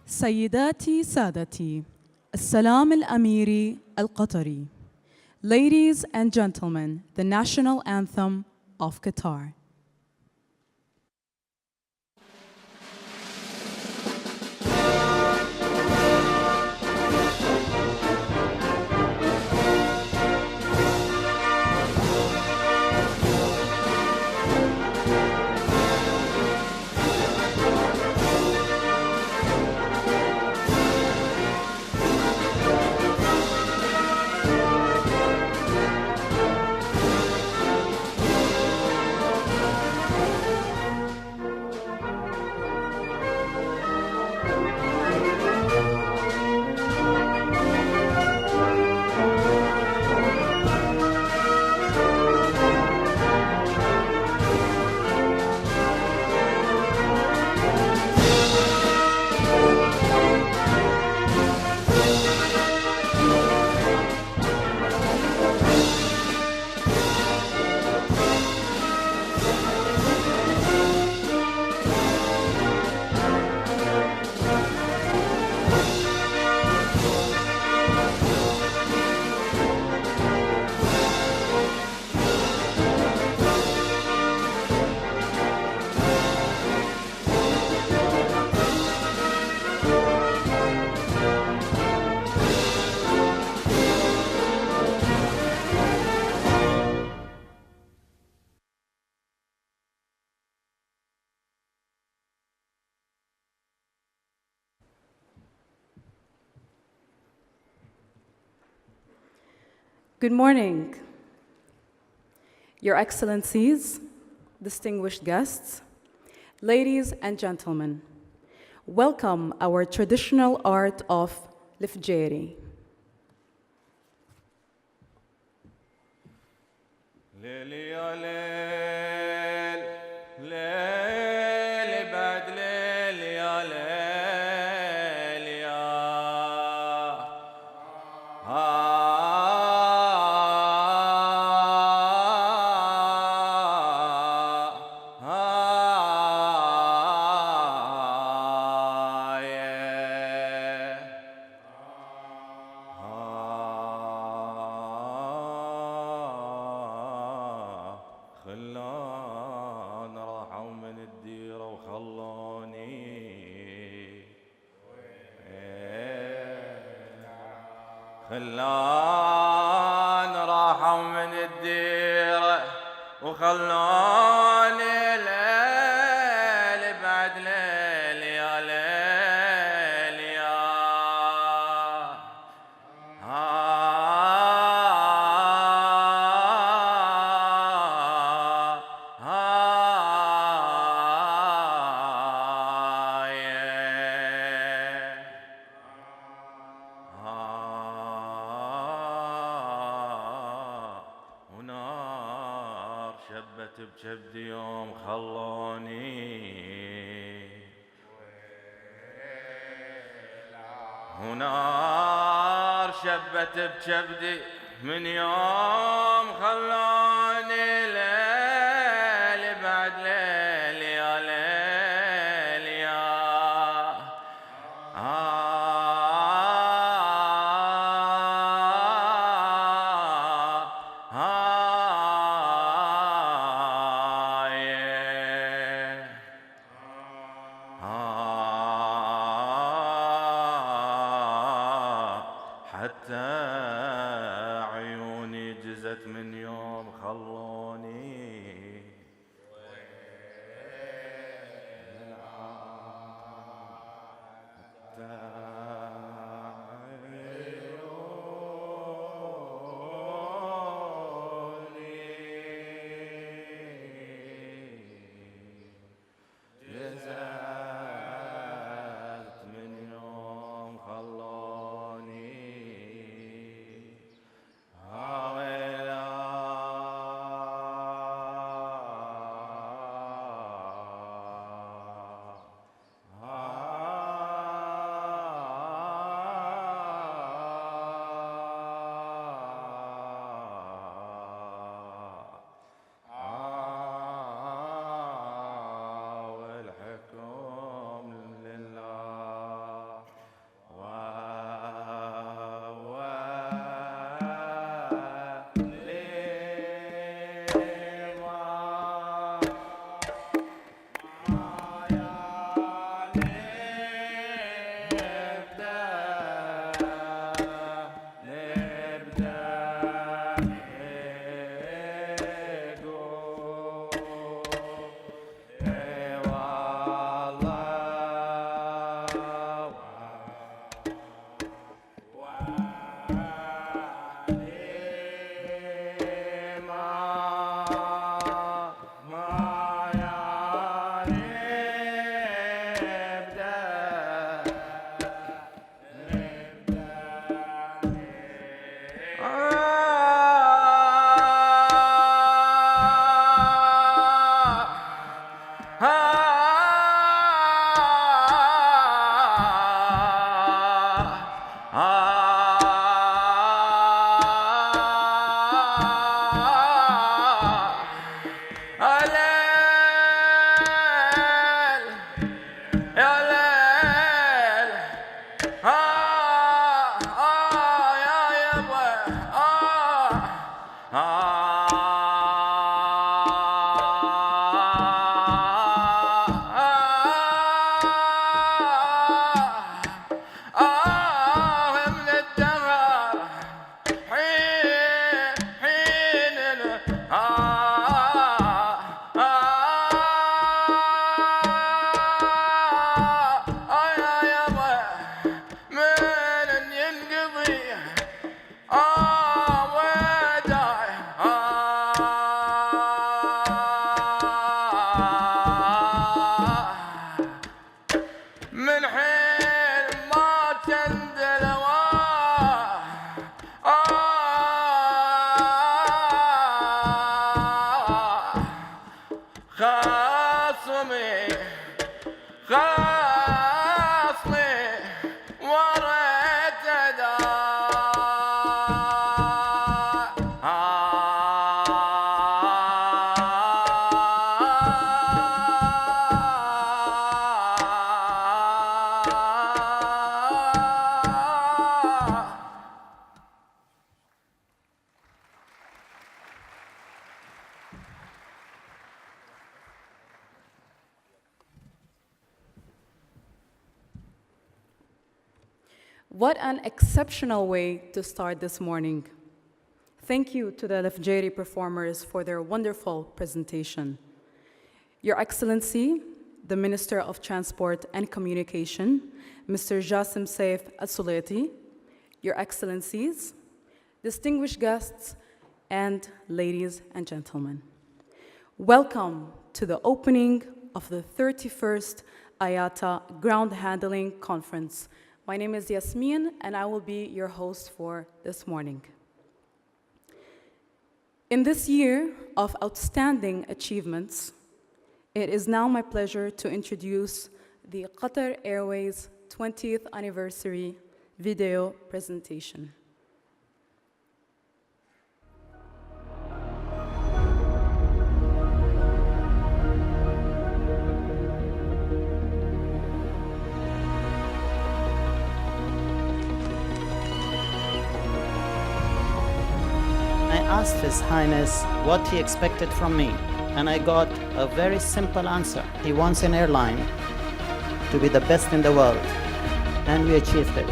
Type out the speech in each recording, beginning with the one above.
سيداتي سادتي السلام الأميري القطري. Ladies and gentlemen, the national anthem of Qatar. Good morning, Your Excellencies, distinguished guests, ladies and gentlemen. Welcome our traditional art of Lifjeri. خلان راحوا من الديرة وخلوني خلان راحوا من الديرة وخلوني ليل بعد ليل يا ليل يا ونار شبت بجبدي يوم خلوني ونار شبت بجبدي من يوم خلوني ليل بعد ليل يا ليل يا حتى عيوني جزت من يوم من حين ما تندلوا خاصمي خاصمي وريت What an exceptional way to start this morning. Thank you to the Lefjeri performers for their wonderful presentation. Your Excellency, the Minister of Transport and Communication, Mr. Jassim Saif Al-Suleti, Your Excellencies, distinguished guests, and ladies and gentlemen. Welcome to the opening of the 31st IATA Ground Handling Conference. My name is Yasmin, and I will be your host for this morning. In this year of outstanding achievements, it is now my pleasure to introduce the Qatar Airways 20th anniversary video presentation. I asked His Highness what he expected from me, and I got a very simple answer. He wants an airline to be the best in the world, and we achieved it.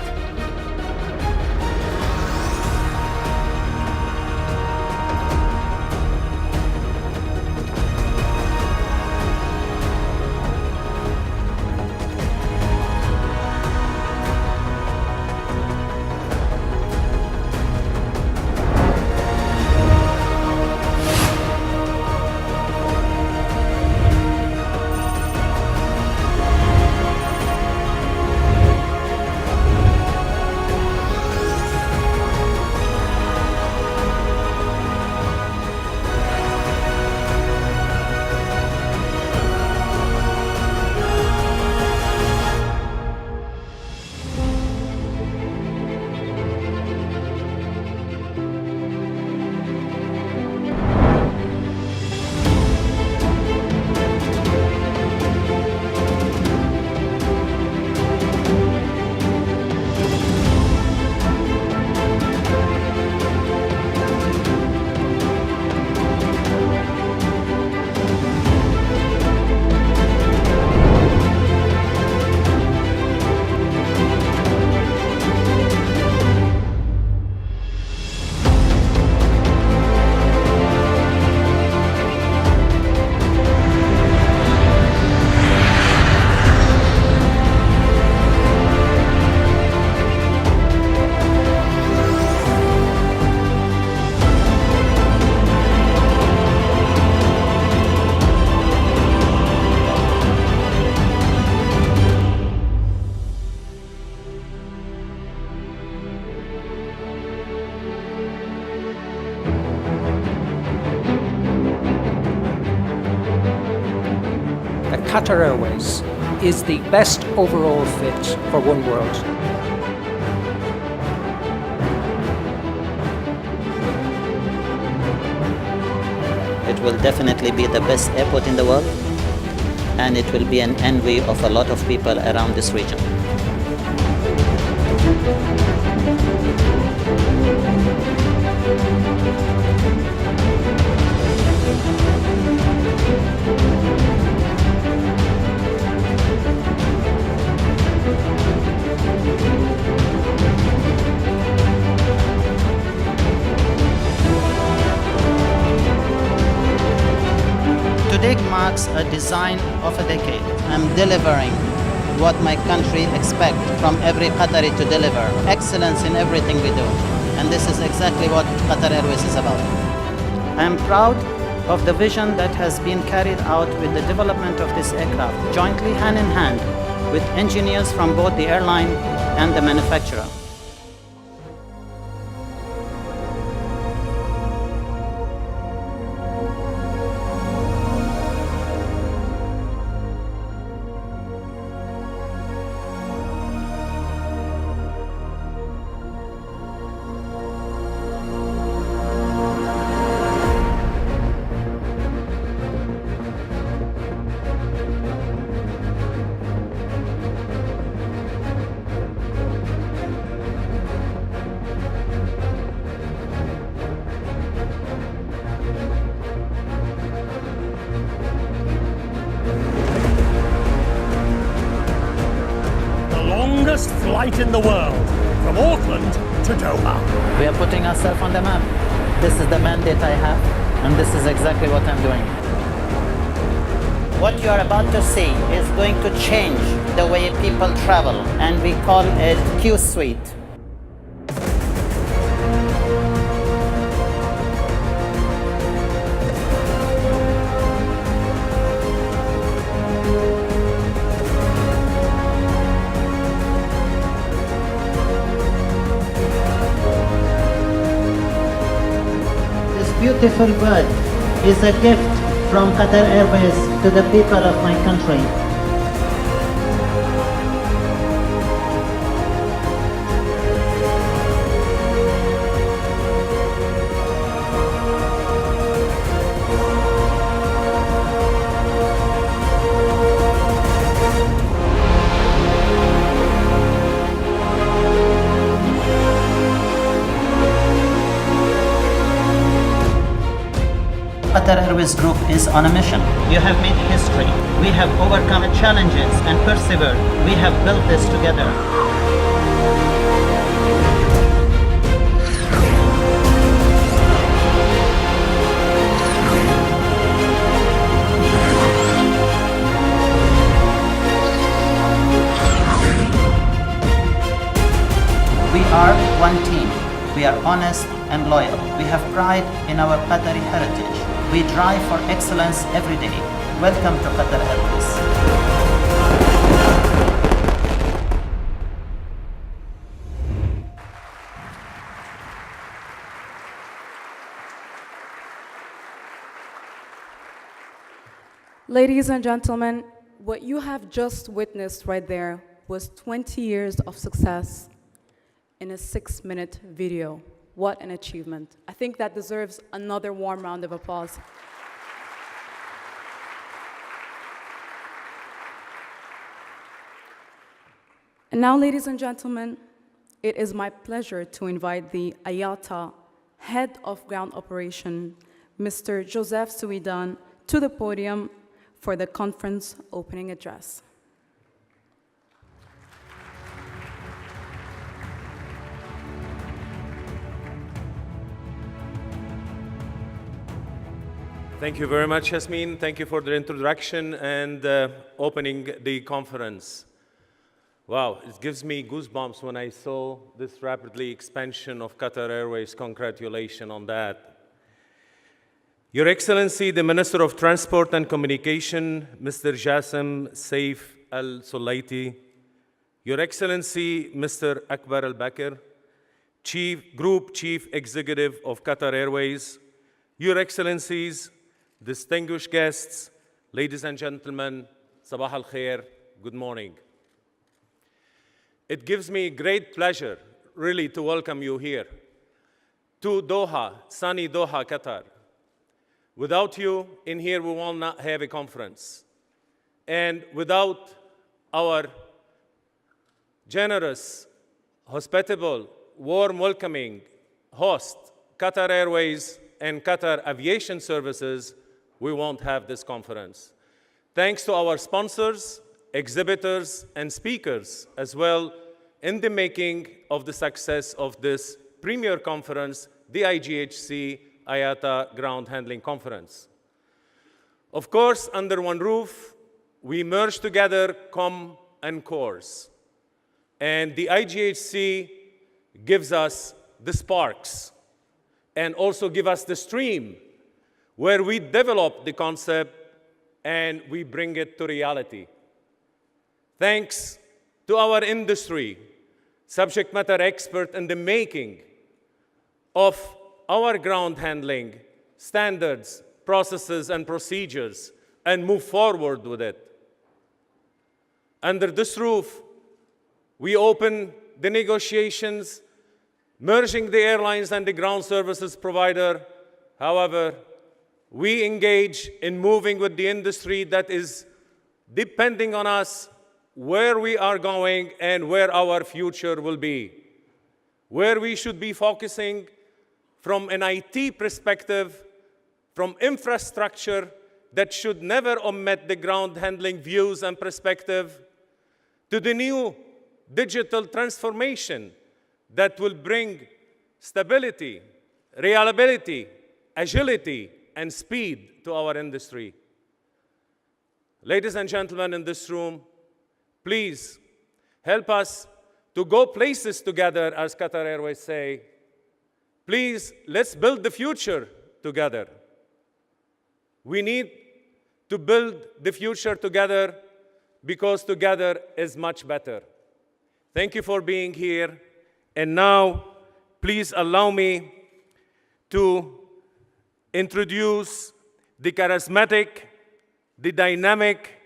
Qatar Airways is the best overall fit for One World. It will definitely be the best airport in the world, and it will be an envy of a lot of people around this region. Today marks a design of a decade. I'm delivering what my country expects from every Qatari to deliver. Excellence in everything we do. And this is exactly what Qatar Airways is about. I am proud of the vision that has been carried out with the development of this aircraft, jointly hand in hand with engineers from both the airline and the manufacturer. Longest flight in the world, from Auckland to Doha. We are putting ourselves on the map. This is the mandate I have, and this is exactly what I'm doing. What you are about to see is going to change the way people travel, and we call it Q-Suite. Beautiful bird is a gift from Qatar Airways to the people of my country. Qatar Airways Group is on a mission. You have made history. We have overcome challenges and persevered. We have built this together. We are one team. We are honest and loyal. We have pride in our Qatari heritage. We drive for excellence every day. Welcome to Qatar Airways. Ladies and gentlemen, what you have just witnessed right there was 20 years of success in a 6-minute video. What an achievement. I think that deserves another warm round of applause. And now, ladies and gentlemen, it is my pleasure to invite the IATA Head of Ground Operation, Mr. Joseph Suidan, to the podium for the conference opening address. Thank you very much, Yasmin. Thank you for the introduction and opening the conference. Wow, it gives me goosebumps when I saw this rapidly expansion of Qatar Airways. Congratulations on that. Your Excellency, the Minister of Transport and Communication, Mr. Jassim Saif Al-Sulaiti, Your Excellency, Mr. Akbar Al-Bakr, Group Chief Executive of Qatar Airways, Your Excellencies, distinguished guests, ladies and gentlemen, Sabah al-Khair, good morning. It gives me great pleasure, really, to welcome you here to Doha, sunny Doha, Qatar. Without you in here, we will not have a conference. And without our generous, hospitable, warm welcoming host, Qatar Airways and Qatar Aviation Services, we won't have this conference. Thanks to our sponsors, exhibitors, and speakers as well in the making of the success of this premier conference, the IGHC IATA Ground Handling Conference. Of course, under one roof, we merge together COM and CORS. And the IGHC gives us the sparks and also give us the stream where we develop the concept and we bring it to reality. Thanks to our industry, subject matter expert in the making of our ground handling standards, processes, and procedures, and move forward with it. Under this roof, we open the negotiations, merging the airlines and the ground services provider. However, we engage in moving with the industry that is depending on us where we are going and where our future will be. Where we should be focusing from an IT perspective, from infrastructure that should never omit the ground handling views and perspective, to the new digital transformation that will bring stability, reliability, agility, and speed to our industry. Ladies and gentlemen in this room, please help us to go places together, as Qatar Airways say. Please, let's build the future together. We need to build the future together because together is much better. Thank you for being here. And now, please allow me to introduce the charismatic, the dynamic,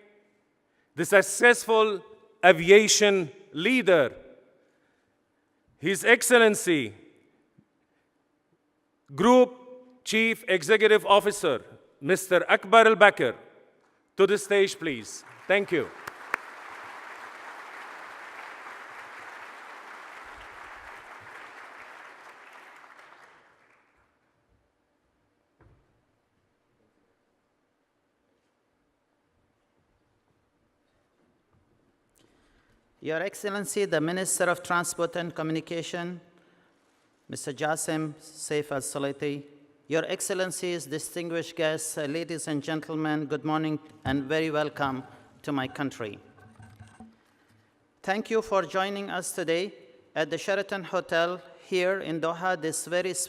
the successful aviation leader, His Excellency, Group Chief Executive Officer, Mr. Akbar Al-Bakr, to the stage, please. Thank you. Your Excellency, the Minister of Transport and Communication, Mr. Jassim Saif Al-Salati, Your Excellencies, distinguished guests, ladies and gentlemen, good morning and very welcome to my country. Thank you for joining us today at the Sheraton Hotel here in Doha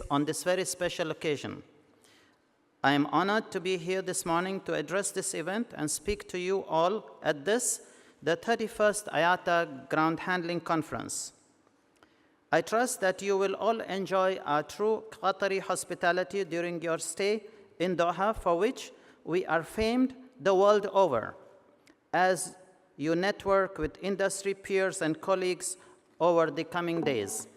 on this very special occasion. I am honored to be here this morning to address this event and speak to you all at the 31st IATA Ground Handling Conference. I trust that you will all enjoy our true Qatari hospitality during your stay in Doha, for which we are famed the world over, as you network with industry peers and colleagues over the coming days.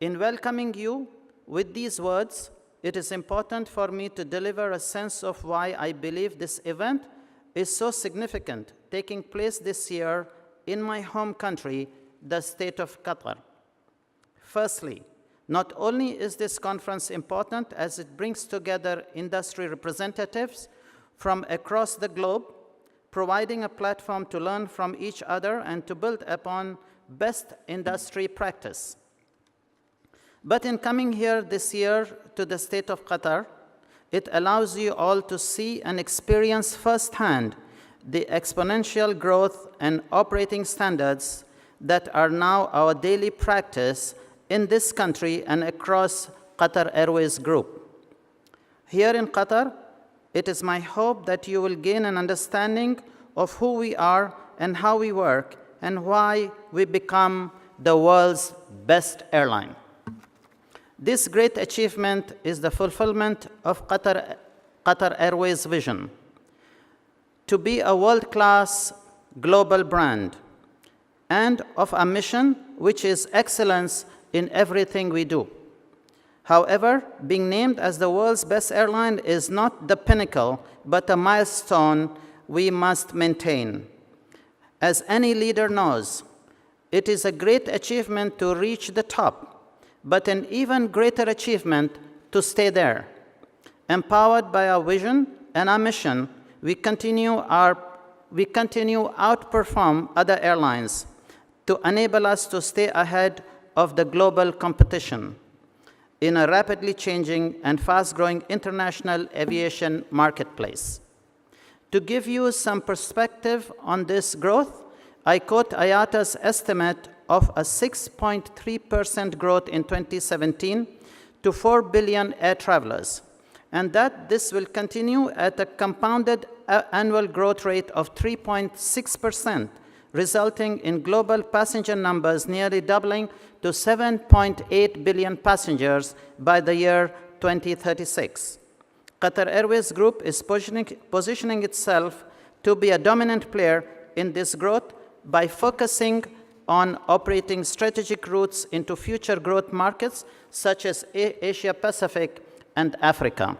In welcoming you with these words, it is important for me to deliver a sense of why I believe this event is so significant, taking place this year in my home country, the state of Qatar. Firstly, not only is this conference important as it brings together industry representatives from across the globe, providing a platform to learn from each other and to build upon best industry practice. But in coming here this year to the state of Qatar, it allows you all to see and experience firsthand the exponential growth and operating standards that are now our daily practice in this country and across Qatar Airways Group. Here in Qatar, it is my hope that you will gain an understanding of who we are and how we work and why we become the world's best airline. This great achievement is the fulfillment of Qatar Airways' vision to be a world-class global brand and of a mission which is excellence in everything we do. However, being named as the world's best airline is not the pinnacle, but a milestone we must maintain. As any leader knows, it is a great achievement to reach the top, but an even greater achievement to stay there. Empowered by our vision and our mission, we continue outperform other airlines to enable us to stay ahead of the global competition in a rapidly changing and fast-growing international aviation marketplace. To give you some perspective on this growth, I quote IATA's estimate of a 6.3% growth in 2017 to 4 billion air travelers, and that this will continue at a compounded annual growth rate of 3.6% resulting in global passenger numbers nearly doubling to 7.8 billion passengers by the year 2036. Qatar Airways Group is positioning itself to be a dominant player in this growth by focusing on operating strategic routes into future growth markets such as Asia Pacific and Africa,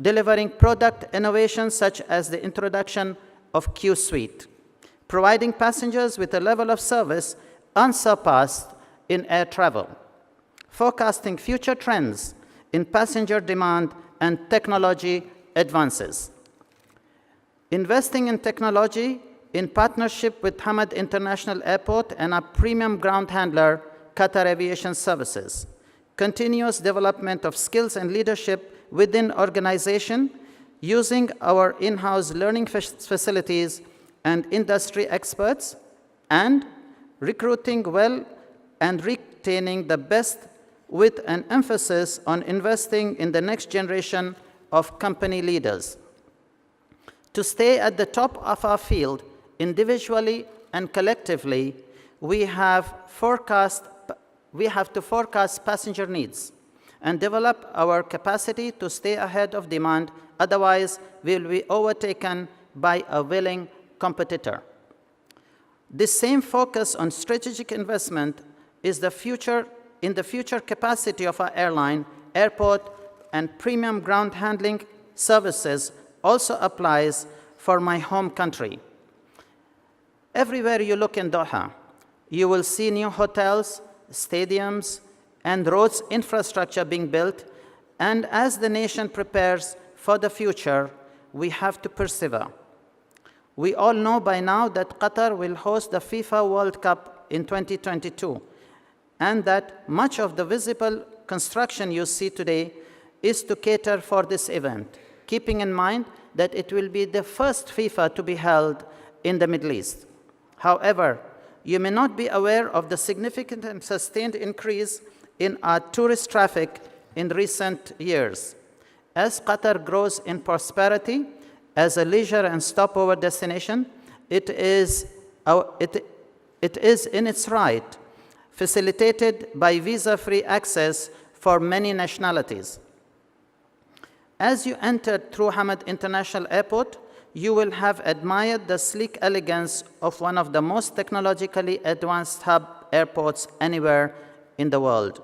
delivering product innovations such as the introduction of Q Suite, providing passengers with a level of service unsurpassed in air travel, forecasting future trends in passenger demand and technology advances, investing in technology in partnership with Hamad International Airport and our premium ground handler, Qatar Aviation Services, continuous development of skills and leadership within organization using our in-house learning facilities and industry experts, and recruiting well and retaining the best with an emphasis on investing in the next generation of company leaders. To stay at the top of our field, individually and collectively, we have to forecast passenger needs and develop our capacity to stay ahead of demand, otherwise we will be overtaken by a willing competitor. This same focus on strategic investment is in the future capacity of our airline, airport, and premium ground handling services also applies for my home country. Everywhere you look in Doha, you will see new hotels, stadiums, and roads infrastructure being built, and as the nation prepares for the future, we have to persevere. We all know by now that Qatar will host the FIFA World Cup in 2022, and that much of the visible construction you see today is to cater for this event, keeping in mind that it will be the first FIFA to be held in the Middle East. However, you may not be aware of the significant and sustained increase in our tourist traffic in recent years. As Qatar grows in prosperity as a leisure and stopover destination, it is in its right facilitated by visa-free access for many nationalities. As you enter through Hamad International Airport, you will have admired the sleek elegance of one of the most technologically advanced hub airports anywhere in the world.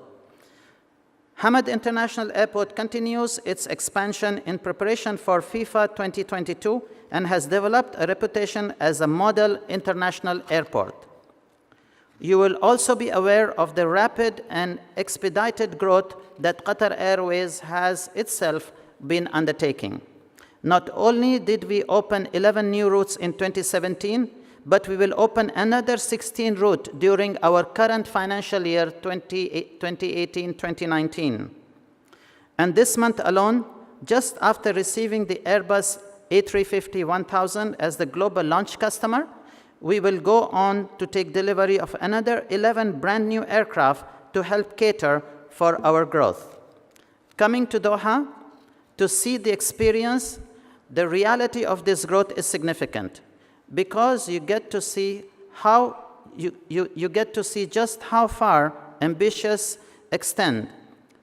Hamad International Airport continues its expansion in preparation for FIFA 2022 and has developed a reputation as a model international airport. You will also be aware of the rapid and expedited growth that Qatar Airways has itself been undertaking. Not only did we open 11 new routes in 2017, but we will open another 16 routes during our current financial year 2018-2019. And this month alone, just after receiving the Airbus A350-1000 as the global launch customer, we will go on to take delivery of another 11 brand new aircraft to help cater for our growth. Coming to Doha to see the experience, the reality of this growth is significant because you get to see just how far ambitions extend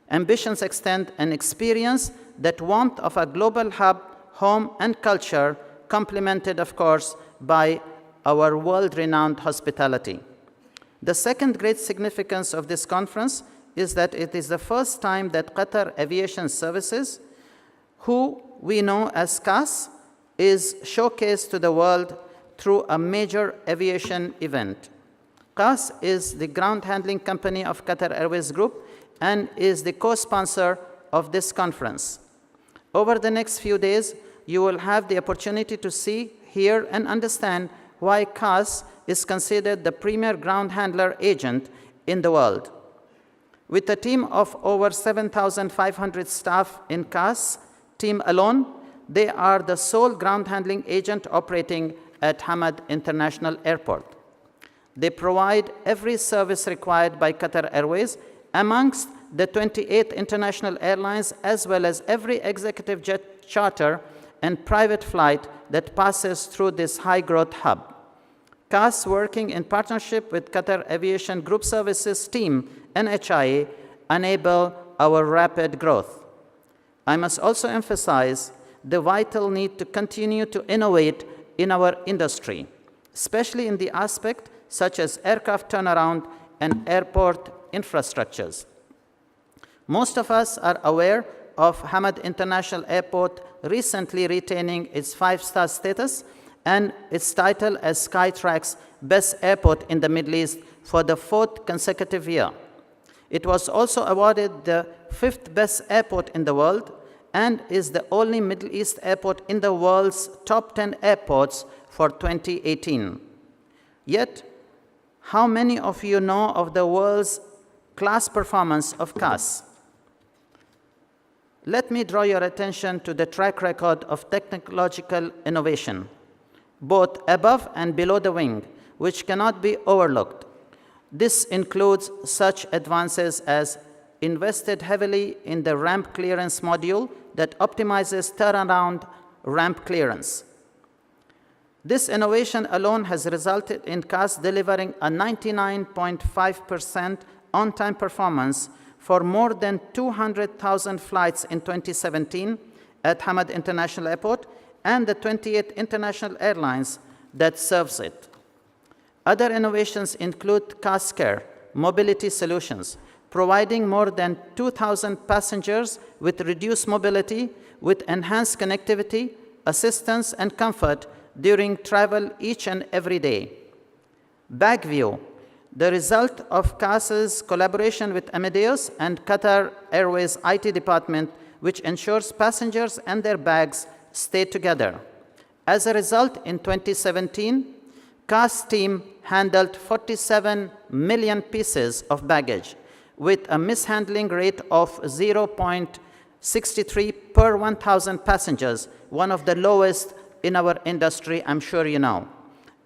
and experience that warmth of a global hub, home, and culture, complemented, of course, by our world-renowned hospitality. The second great significance of this conference is that it is the first time that Qatar Aviation Services, who we know as CAS, is showcased to the world through a major aviation event. CAS is the ground handling company of Qatar Airways Group and is the co-sponsor of this conference. Over the next few days, you will have the opportunity to see, hear, and understand why CAS is considered the premier ground handler agent in the world. With a team of over 7,500 staff in CAS team alone, they are the sole ground handling agent operating at Hamad International Airport. They provide every service required by Qatar Airways amongst the 28 international airlines, as well as every executive jet charter and private flight that passes through this high-growth hub. CAS, working in partnership with Qatar Aviation Group Services team, NHIA, enable our rapid growth. I must also emphasize the vital need to continue to innovate in our industry, especially in the aspect such as aircraft turnaround and airport infrastructures. Most of us are aware of Hamad International Airport recently retaining its 5-star status and its title as Skytrack's best airport in the Middle East for the 4th consecutive year. It was also awarded the 5th best airport in the world and is the only Middle East airport in the world's top 10 airports for 2018. Yet, how many of you know of the world's class performance of CAS? Let me draw your attention to the track record of technological innovation, both above and below the wing, which cannot be overlooked. This includes such advances as invested heavily in the ramp clearance module that optimizes turnaround ramp clearance. This innovation alone has resulted in CAS delivering a 99.5% on-time performance for more than 200,000 flights in 2017 at Hamad International Airport and the 28 international airlines that serves it. Other innovations include CAS Care, mobility solutions, providing more than 2,000 passengers with reduced mobility with enhanced connectivity, assistance, and comfort during travel each and every day. BagView, the result of CAS's collaboration with Amadeus and Qatar Airways IT department, which ensures passengers and their bags stay together. As a result, in 2017, CAS team handled 47 million pieces of baggage with a mishandling rate of 0.63 per 1,000 passengers, one of the lowest in our industry, I'm sure you know.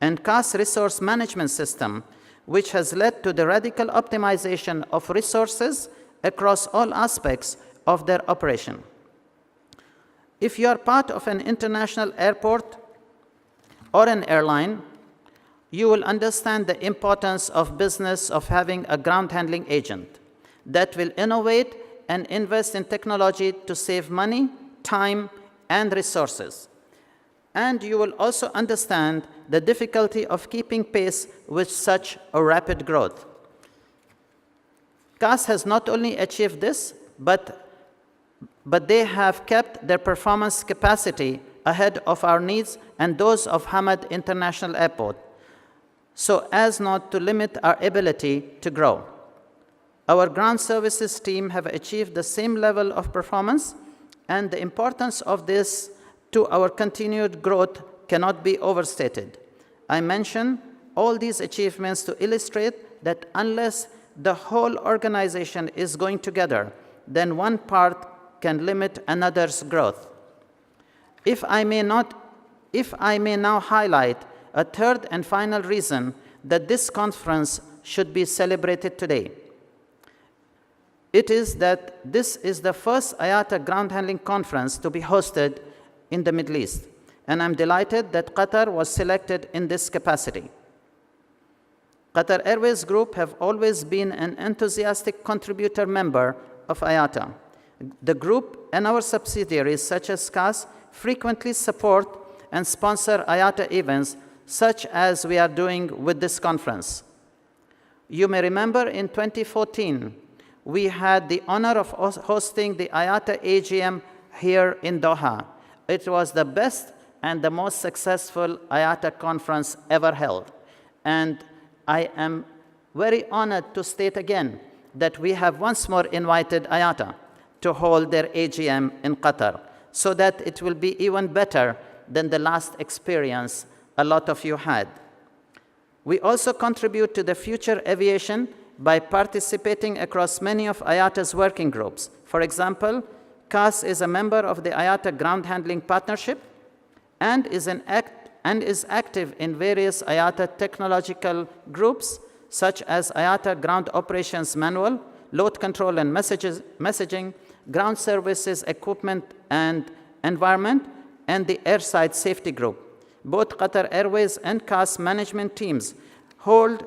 And CAS resource management system, which has led to the radical optimization of resources across all aspects of their operation. If you are part of an international airport or an airline, you will understand the importance of business of having a ground handling agent that will innovate and invest in technology to save money, time, and resources. And you will also understand the difficulty of keeping pace with such a rapid growth. CAS has not only achieved this, but they have kept their performance capacity ahead of our needs and those of Hamad International Airport, so as not to limit our ability to grow. Our ground services team have achieved the same level of performance, and the importance of this to our continued growth cannot be overstated. I mention all these achievements to illustrate that unless the whole organization is going together, then one part can limit another's growth. If I may now highlight a third and final reason that this conference should be celebrated today. It is that this is the first IATA ground handling conference to be hosted in the Middle East, and I'm delighted that Qatar was selected in this capacity. Qatar Airways Group have always been an enthusiastic contributor member of IATA. The group and our subsidiaries, such as CAS, frequently support and sponsor IATA events, such as we are doing with this conference. You may remember in 2014, we had the honor of hosting the IATA AGM here in Doha. It was the best and the most successful IATA conference ever held. And I am very honored to state again that we have once more invited IATA to hold their AGM in Qatar, so that it will be even better than the last experience a lot of you had. We also contribute to the future aviation by participating across many of IATA's working groups. For example, CAS is a member of the IATA Ground Handling Partnership and is active in various IATA technological groups, such as IATA Ground Operations Manual, Load Control and Messaging, Ground Services Equipment and Environment, and the Airside Safety Group. Both Qatar Airways and CAS management teams hold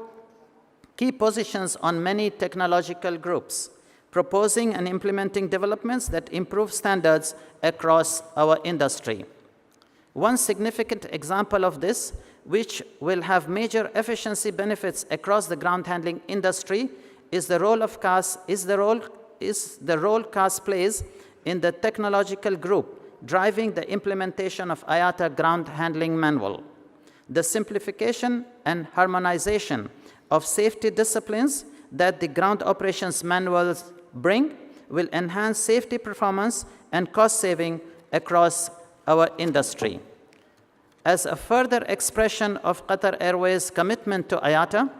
key positions on many technological groups, proposing and implementing developments that improve standards across our industry. One significant example of this, which will have major efficiency benefits across the ground handling industry, is the role CAS plays in the technological group driving the implementation of IATA ground handling manual. The simplification and harmonization of safety disciplines that the ground operations manuals bring will enhance safety performance and cost saving across our industry. As a further expression of Qatar Airways' commitment to IATA,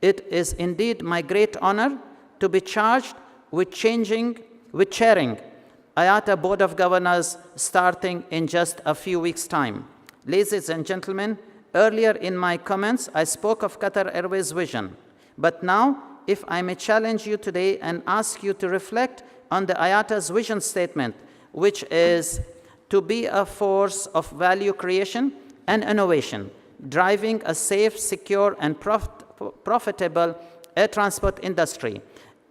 it is indeed my great honor to be charged with chairing IATA Board of Governors starting in just a few weeks' time. Ladies and gentlemen, earlier in my comments, I spoke of Qatar Airways' vision. But now, if I may challenge you today and ask you to reflect on the IATA's vision statement, which is to be a force of value creation and innovation, driving a safe, secure, and profitable air transport industry,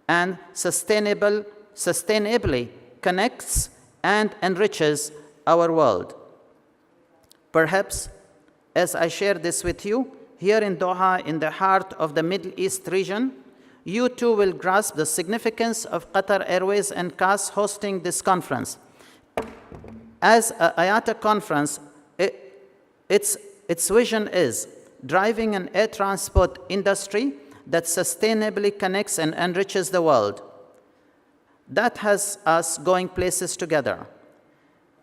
and sustainably connects and enriches our world. Perhaps, as I share this with you, here in Doha, in the heart of the Middle East region, you too will grasp the significance of Qatar Airways and CAS hosting this conference. As an IATA conference, its vision is driving an air transport industry that sustainably connects and enriches the world. That has us going places together.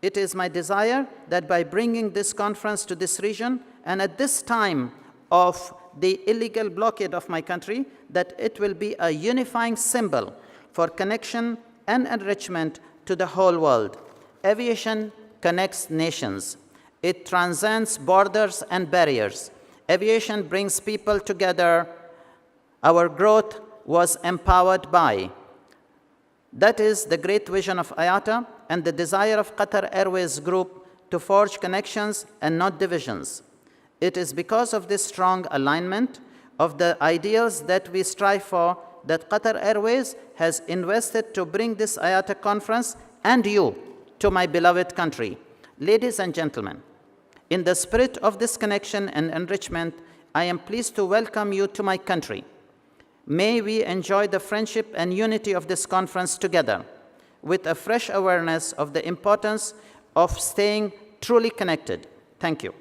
It is my desire that by bringing this conference to this region, and at this time of the illegal blockade of my country, that it will be a unifying symbol for connection and enrichment to the whole world. Aviation connects nations. It transcends borders and barriers. Aviation brings people together. Our growth was empowered by. That is the great vision of IATA and the desire of Qatar Airways Group to forge connections and not divisions. It is because of this strong alignment of the ideals that we strive for that Qatar Airways has invested to bring this IATA conference and you to my beloved country. Ladies and gentlemen, in the spirit of this connection and enrichment, I am pleased to welcome you to my country. May we enjoy the friendship and unity of this conference together with a fresh awareness of the importance of staying truly connected. Thank you.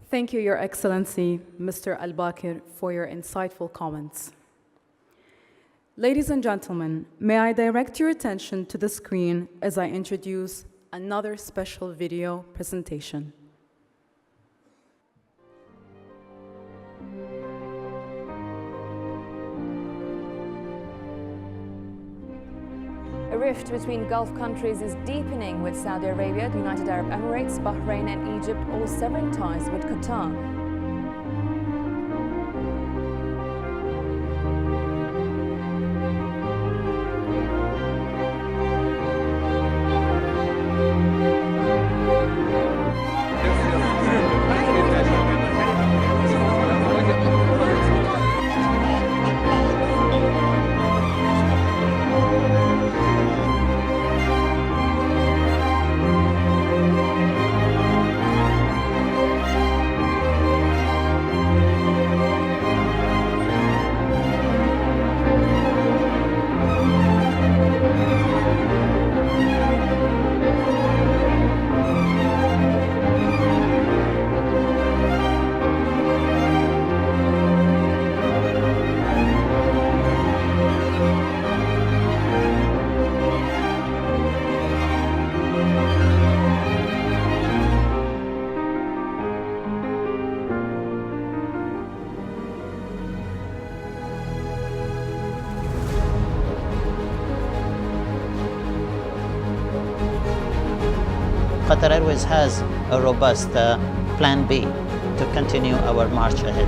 Thank you, Your Excellency, Mr. Al-Bakir, for your insightful comments. Ladies and gentlemen, may I direct your attention to the screen as I introduce another special video presentation. A rift between Gulf countries is deepening, with Saudi Arabia, the United Arab Emirates, Bahrain and Egypt all severing ties with Qatar. Qatar Airways has a robust plan B to continue our march ahead.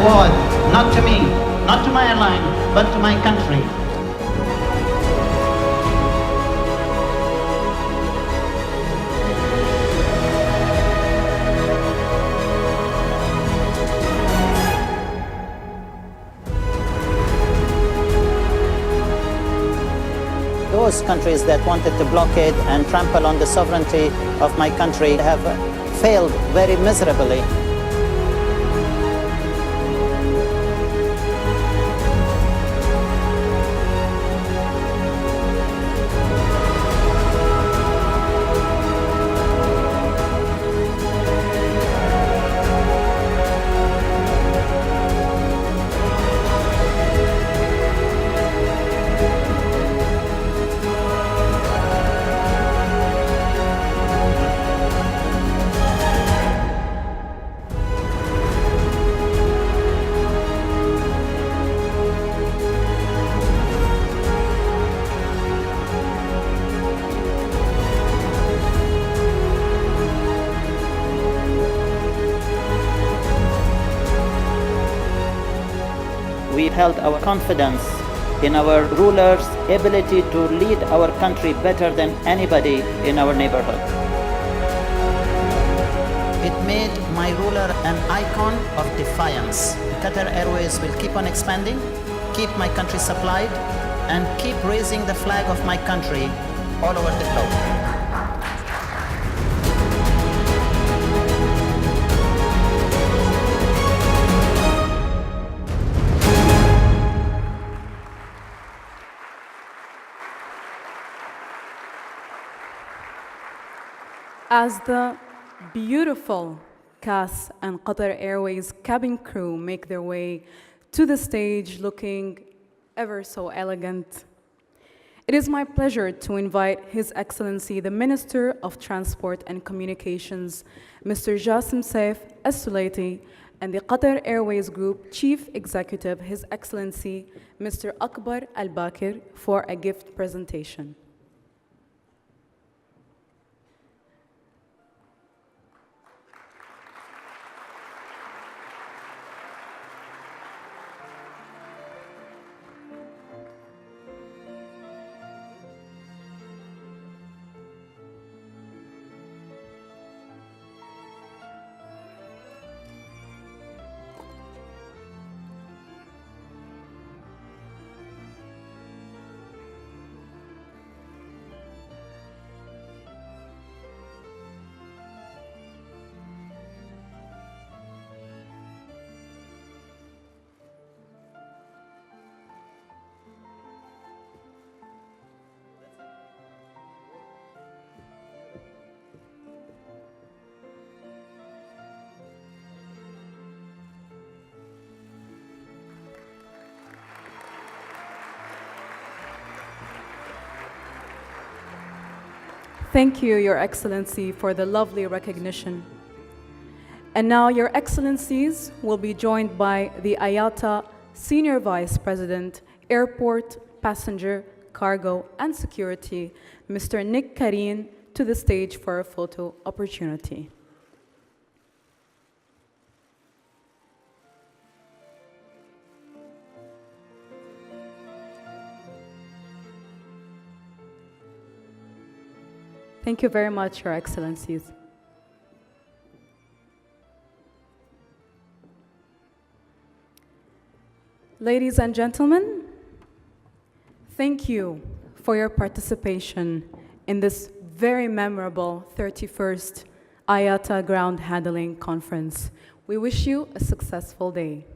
award, not to me, not to my airline, but to my country. Those countries that wanted to blockade and trample on the sovereignty of my country have failed very miserably. We held our confidence in our rulers' ability to lead our country better than anybody in our neighborhood. It made my ruler an icon of defiance. Qatar Airways will keep on expanding, keep my country supplied, and keep raising the flag of my country all over the globe. As the beautiful CAS and Qatar Airways cabin crew make their way to the stage looking ever so elegant, it is my pleasure to invite His Excellency the Minister of Transport and Communications, Mr. Jassim Saif As-Sulaiti, and the Qatar Airways Group Chief Executive, His Excellency Mr. Akbar Al-Bakir, for a gift presentation. Thank you, Your Excellency, for the lovely recognition. And now, Your Excellencies will be joined by the IATA Senior Vice President, Airport, Passenger, Cargo, and Security, Mr. Nick Kareen, to the stage for a photo opportunity. Thank you very much, Your Excellencies. Ladies and gentlemen, thank you for your participation in this very memorable 31st IATA Ground Handling Conference. We wish you a successful day.